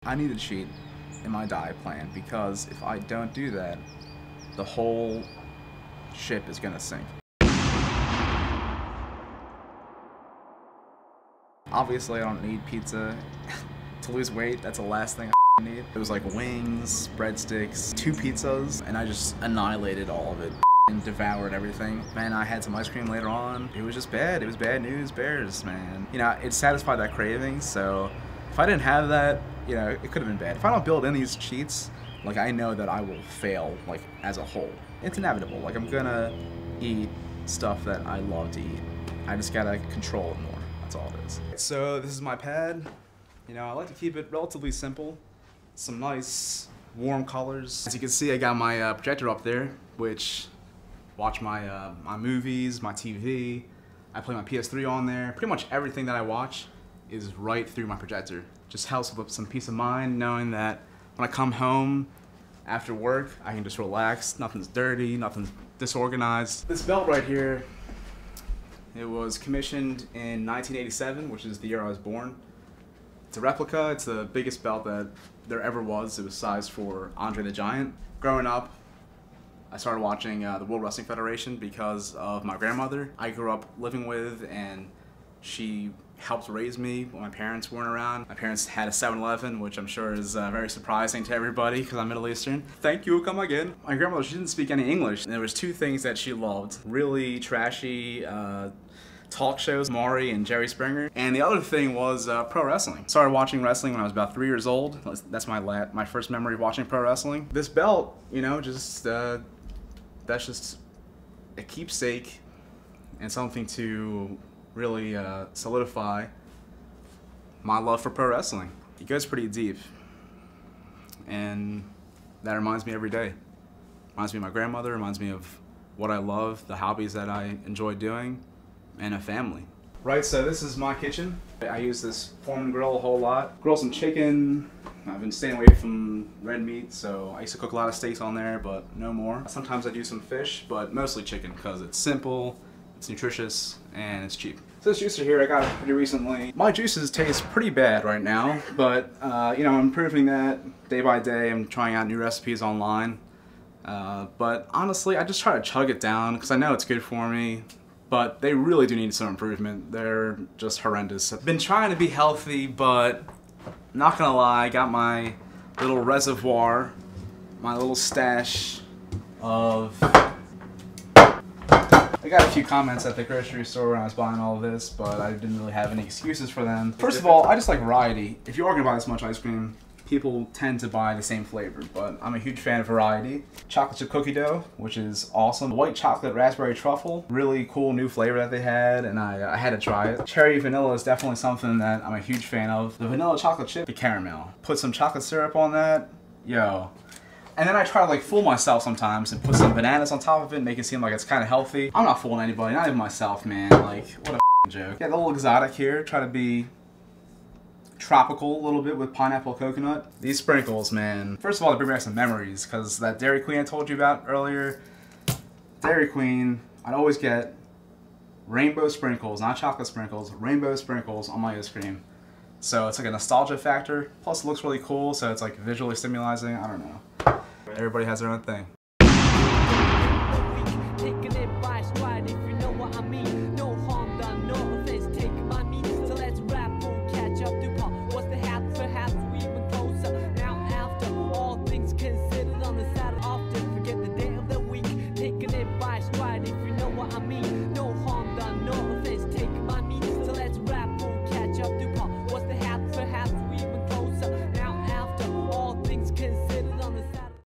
I need to cheat in my diet plan because if I don't do that, the whole ship is gonna sink. Obviously, I don't need pizza to lose weight. That's the last thing I need. It was like wings, breadsticks, 2 pizzas, and I just annihilated all of it and devoured everything. Man, I had some ice cream later on. It was just bad. It was bad news bears, man. You know, it satisfied that craving, so if I didn't have that, you know, it could have been bad. If I don't build in these cheats, like, I know that I will fail, like, as a whole. It's inevitable. Like, I'm gonna eat stuff that I love to eat. I just gotta control it more. That's all it is. So this is my pad. You know, I like to keep it relatively simple. Some nice warm colors. As you can see, I got my projector up there, which watch my my movies, my TV. I play my PS3 on there. Pretty much everything that I watch is right through my projector. Just helps with some peace of mind knowing that when I come home after work, I can just relax. Nothing's dirty, nothing's disorganized. This belt right here, it was commissioned in 1987, which is the year I was born. It's a replica. It's the biggest belt that there ever was. It was sized for Andre the Giant. Growing up, I started watching the World Wrestling Federation because of my grandmother I grew up living with, and she helped raise me when my parents weren't around. My parents had a 7-Eleven, which I'm sure is very surprising to everybody because I'm Middle Eastern. Thank you, come again. My grandmother, she didn't speak any English. And there was 2 things that she loved. Really trashy talk shows, Maury and Jerry Springer. And the other thing was pro wrestling. Started watching wrestling when I was about 3 years old. That's my first memory of watching pro wrestling. This belt, you know, just that's just a keepsake and something to really solidify my love for pro wrestling. It goes pretty deep, and that reminds me every day. Reminds me of my grandmother, reminds me of what I love, the hobbies that I enjoy doing, and a family. Right, so this is my kitchen. I use this Foreman grill a whole lot. Grill some chicken. I've been staying away from red meat, so I used to cook a lot of steaks on there, but no more. Sometimes I do some fish, but mostly chicken because it's simple, it's nutritious, and it's cheap. So this juicer here, I got it pretty recently. My juices taste pretty bad right now, but you know, I'm improving that day by day. I'm trying out new recipes online. But honestly, I just try to chug it down because I know it's good for me, but they really do need some improvement. They're just horrendous. I've been trying to be healthy, but not gonna lie, I got my little reservoir, my little stash of... I got a few comments at the grocery store when I was buying all of this, but I didn't really have any excuses for them. First of all, I just like variety. If you are gonna buy this much ice cream, people tend to buy the same flavor, but I'm a huge fan of variety. Chocolate chip cookie dough, which is awesome. White chocolate raspberry truffle, really cool new flavor that they had, and I had to try it. Cherry vanilla is definitely something that I'm a huge fan of. The vanilla chocolate chip, the caramel. Put some chocolate syrup on that, yo. And then I try to like fool myself sometimes and put some bananas on top of it, make it seem like it's kind of healthy. I'm not fooling anybody, not even myself, man. Like, what a joke. Get a little exotic here, try to be tropical a little bit with pineapple coconut. These sprinkles, man. First of all, they bring back some memories, because that Dairy Queen I told you about earlier, Dairy Queen, I'd always get rainbow sprinkles, not chocolate sprinkles, rainbow sprinkles on my ice cream. So it's like a nostalgia factor, plus it looks really cool, so it's like visually stimulating, I don't know. Everybody has their own thing.